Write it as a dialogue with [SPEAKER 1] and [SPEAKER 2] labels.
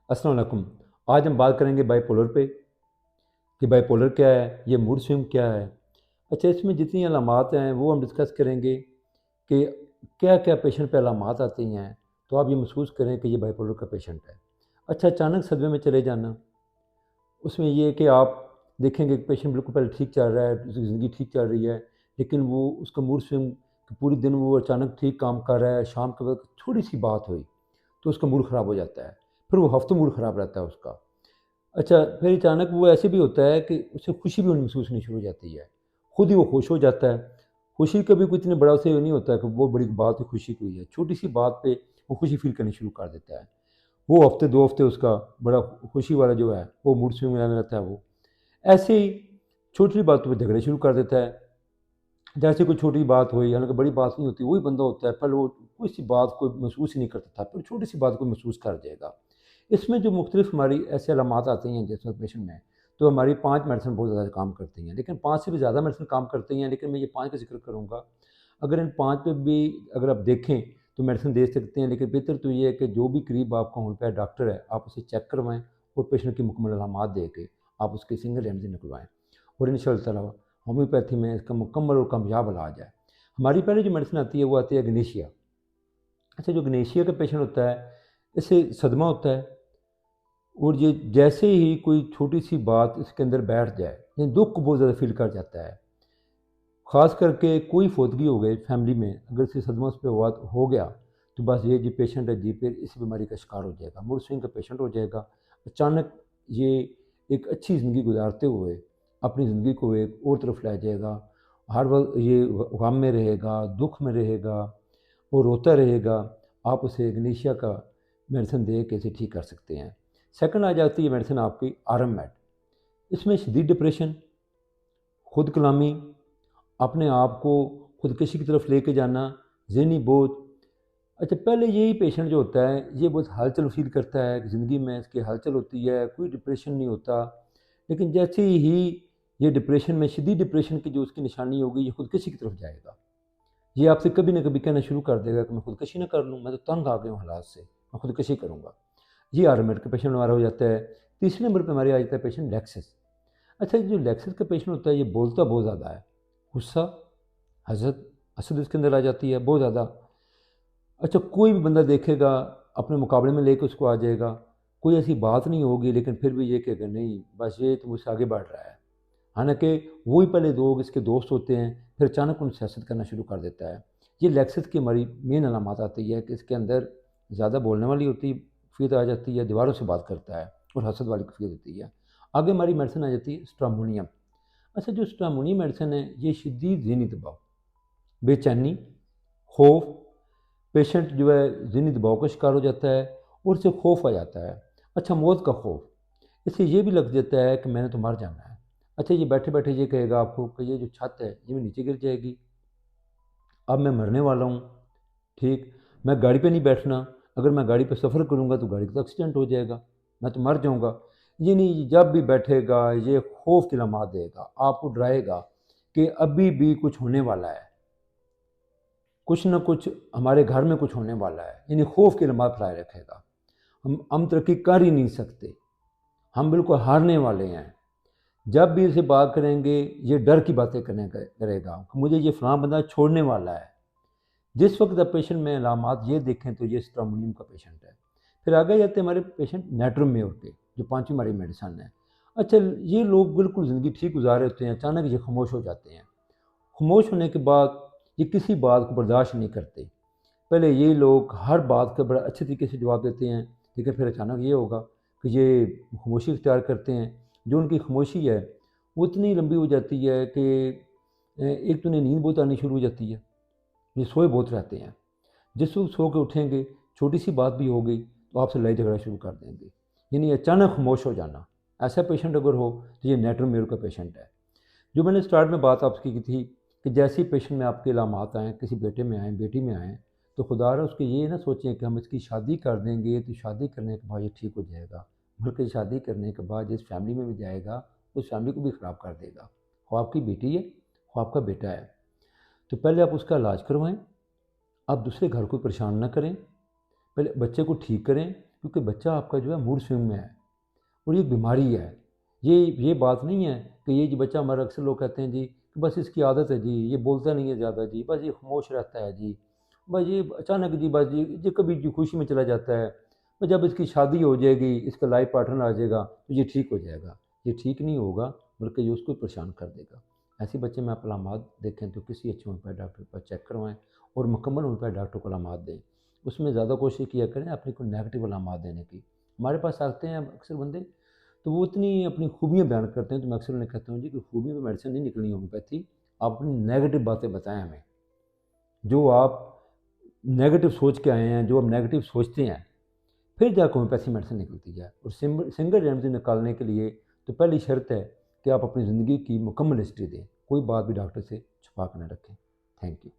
[SPEAKER 1] अस्सलाम वालेकुम। आज हम बात करेंगे बाइपोलर पे कि बाइपोलर क्या है, ये मूड स्विंग क्या है। अच्छा, इसमें जितनी अलामात हैं वो हम डिस्कस करेंगे कि क्या क्या पेशेंट पे अलामात आती हैं तो आप ये महसूस करें कि ये बाइपोलर का पेशेंट है। अच्छा, अचानक सदमे में चले जाना, उसमें ये है कि आप देखेंगे कि पेशेंट बिल्कुल पहले ठीक चल रहा है, उसकी ज़िंदगी ठीक चल रही है, लेकिन वो उसका मूड स्विंग पूरी दिन वो अचानक ठीक काम कर रहा है, शाम के वक्त थोड़ी सी बात हुई तो उसका मूड ख़राब हो जाता है, फिर वो हफ्तों मूड ख़राब रहता है उसका। अच्छा, फिर अचानक वो ऐसे भी होता है कि उसे खुशी भी महसूस होनी शुरू हो जाती है, खुद ही वो खुश हो जाता है। खुशी का भी कोई इतने बड़ा से नहीं होता है कि वो बड़ी बात है खुशी कोई है, छोटी सी बात पे वो खुशी फील करनी शुरू कर देता है। वो हफ्ते 2 हफ्ते उसका बड़ा खुशी वाला जो है वो मूड स्विंग में रहता है वो। ऐसे ही छोटी-छोटी बातों पे झगड़े शुरू कर देता है। जैसे कोई छोटी बात हुई, हालाँकि बड़ी बात नहीं होती, वही बंदा होता है, पहले वो कोई सी बात को महसूस ही नहीं करता था, फिर छोटी सी बात को महसूस कर जाएगा। इसमें जो मुख्तलिफ हमारी ऐसे अलामात आती हैं जिस पेशेंट में, तो हमारी 5 मेडिसिन बहुत ज़्यादा काम करती हैं, लेकिन 5 से भी ज़्यादा मेडिसिन काम करती हैं, लेकिन मैं ये 5 का ज़िक्र करूँगा। अगर इन 5 पे भी अगर आप देखें तो मेडिसिन दे सकते हैं, लेकिन बेहतर तो ये है कि जो भी करीब आपका होम्योपैथ डॉक्टर है, आप उसे चेक करवाएँ और पेशेंट की मुकम्मल अलामात दे के आप उसकी सिंगल रेमेडी निकलवाएँ और इंशाअल्लाह ताला होम्योपैथी में इसका मुकम्मल और कामयाब इलाज है। हमारी पहले जो मेडिसिन आती है वो आती है ग्नेशिया। अच्छा, जो ग्नेशिया का पेशेंट होता है, इससे सदमा होता है और ये जैसे ही कोई छोटी सी बात इसके अंदर बैठ जाए, ये दुख को बहुत ज़्यादा फील कर जाता है। ख़ास करके कोई फौतगी हो गई फैमिली में, अगर इससे सदमा उस पे हो गया तो बस ये जो पेशेंट है जी फिर इस बीमारी का शिकार हो जाएगा, मूड स्विंग का पेशेंट हो जाएगा। अचानक ये एक अच्छी ज़िंदगी गुजारते हुए अपनी ज़िंदगी को एक और तरफ ले जाएगा। हर वक्त ये गम में रहेगा, दुख में रहेगा, वो रोता रहेगा। आप उसे ग्नेशिया का मेडिसिन दे के इसे ठीक कर सकते हैं। सेकंड आ जाती है मेडिसिन आपकी आरएम मेड। इसमें शदीद डिप्रेशन, खुद कलामी, अपने आप को खुदकशी की तरफ लेके जाना, ज़हनी बोझ। अच्छा, पहले यही पेशेंट जो होता है ये बहुत हलचल फ़ील करता है कि ज़िंदगी में इसकी हलचल होती है, कोई डिप्रेशन नहीं होता। लेकिन जैसे ही ये डिप्रेशन में शदीद डिप्रेशन की जो उसकी निशानी होगी, ये खुदकशी की तरफ जाएगा। ये आपसे कभी ना कभी कहना शुरू कर देगा कि मैं खुदकशी ना कर लूँ, मैं तो तंग आ गया हूँ हालात से, मैं खुदकशी करूँगा। ये आर्मेड का पेशेंट हमारा हो जाता है। तीसरे नंबर पे हमारे आ जाता है पेशेंट लेक्सिस। अच्छा, जो लेक्सिस का पेशेंट होता है ये बोलता बहुत ज़्यादा है, गुस्सा, हसद हसद इसके अंदर आ जाती है बहुत ज़्यादा। अच्छा, कोई भी बंदा देखेगा अपने मुकाबले में लेके उसको आ जाएगा, कोई ऐसी बात नहीं होगी लेकिन फिर भी ये कहेगा नहीं बस ये तो मुझसे आगे बढ़ रहा है। हालाँकि वो ही पहले लोग इसके दोस्त होते हैं, फिर अचानक उनसे हसद करना शुरू कर देता है। ये लेक्सिस की हमारी मेन अलामत आती है कि इसके अंदर ज़्यादा बोलने वाली होती कैफ़ियत आ जाती है, दीवारों से बात करता है और हसद वाली कैफ़ियत होती है। आगे हमारी मेडिसिन आ जाती है स्ट्रामोनियम। अच्छा, जो स्ट्रामोनियम मेडिसिन है ये शदीद ज़हनी दबाव, बेचैनी, खौफ, पेशेंट जो है ज़हनी दबाव का शिकार हो जाता है और उसे खौफ आ जाता है। अच्छा, मौत का खौफ, इससे ये भी लग जाता है कि मैंने तो मर जाना है। अच्छा, ये बैठे-बैठे ये कहेगा आपको कि ये जो छत है ये भी नीचे गिर जाएगी, अब मैं मरने वाला हूँ, ठीक? मैं गाड़ी पे नहीं बैठना, अगर मैं गाड़ी पे सफ़र करूँगा तो गाड़ी का तो एक्सीडेंट हो जाएगा, मैं तो मर जाऊँगा। ये नहीं, जब भी बैठेगा ये खौफ की अलामत देगा, आपको डराएगा कि अभी भी कुछ होने वाला है, कुछ न कुछ हमारे घर में कुछ होने वाला है, यानी खौफ की अलामत फैलाए रखेगा। हम तरक्की कर ही नहीं सकते, हम बिल्कुल हारने वाले हैं। जब भी इसे बात करेंगे ये डर की बातें करेगा, मुझे ये फ़लाँ बंदा छोड़ने वाला है। जिस वक्त आप पेशेंट में अलामात ये देखें तो ये स्ट्रामोनियम का पेशेंट है। फिर आगे जाते हैं हमारे पेशेंट नेट्रोमेयर के, जो पाँचवीं हमारी मेडिसन है। अच्छा, ये लोग बिल्कुल ज़िंदगी ठीक गुजार रहे होते हैं, अचानक ये खामोश हो जाते हैं। खामोश होने के बाद ये किसी बात को बर्दाश्त नहीं करते। पहले ये लोग हर बात का बड़ा अच्छे तरीके से जवाब देते हैं, लेकिन फिर अचानक ये होगा कि ये खामोशी इख्तियार करते हैं। जो उनकी खामोशी है वो इतनी लंबी हो जाती है कि एक तो उन्हें नींद बहुत आनी शुरू हो जाती है, ये सोए बहुत रहते हैं। जिस वक्त सो के उठेंगे, छोटी सी बात भी हो गई तो आपसे लड़ाई झगड़ा शुरू कर देंगे, यानी अचानक खामोश हो जाना। ऐसा पेशेंट अगर हो तो ये नेट्रोमेयर का पेशेंट है। जो मैंने स्टार्ट में बात आपसे की थी कि जैसे ही पेशेंट में आपके इलामात आएँ, किसी बेटे में आएँ, बेटी में आएँ, तो खुदारा उसके ये ना सोचें कि हम इसकी शादी कर देंगे तो शादी करने के बाद ये ठीक हो जाएगा, बल्कि शादी करने के बाद जिस फैमिली में भी जाएगा उस फैमिली को भी ख़राब कर देगा। ख्वाह आपकी बेटी है, ख्वाह आपका बेटा है, तो पहले आप उसका इलाज करवाएं। आप दूसरे घर को परेशान ना करें, पहले बच्चे को ठीक करें, کیونکہ بچہ آپ کا جو ہے موڈ سوئنگ میں ہے اور یہ بیماری ہے. یہ بات نہیں ہے کہ یہ جو بچہ ہمارا اکثر لوگ کہتے ہیں جی کہ بس اس کی عادت ہے جی، یہ بولتا نہیں ہے زیادہ جی، بس یہ خاموش رہتا ہے جی، بس یہ اچانک جی بس جی کبھی جی خوشی میں چلا جاتا ہے، بس جب اس کی شادی ہو جائے گی، اس کا لائف پارٹنر آ جائے گا تو یہ ٹھیک ہو جائے گا. یہ ٹھیک نہیں ہوگا بلکہ یہ اس کو پریشان کر دے گا. ایسے بچے میں آپ علامات دیکھیں تو کسی اچھے ہومیوپیتھ ڈاکٹر کے پاس چیک کروائیں اور مکمل ہومیوپیتھ ڈاکٹر کو علامات دیں. اس میں زیادہ کوشش کیا کریں اپنی کوئی نیگیٹو علامات دینے کی. ہمارے پاس آتے ہیں اکثر بندے تو وہ اتنی اپنی خوبیاں بیان کرتے ہیں تو میں اکثر انہیں کہتا ہوں جی کہ خوبیوں پہ میڈیسن نہیں نکلنی ہومیوپیتھی، آپ اپنی نیگیٹو باتیں بتائیں ہمیں. جو آپ نیگیٹو سوچ کے آئے ہیں، جو آپ نیگیٹو سوچتے ہیں، پھر جا کے ہومیوپیتھی میڈیسن نکلتی ہے. اور سنگل ریمیڈی نکالنے کے لیے تو پہلی شرط ہے کہ آپ اپنی زندگی کی مکمل ہسٹری دیں، کوئی بات بھی ڈاکٹر سے چھپا کے نہ رکھیں. Thank you.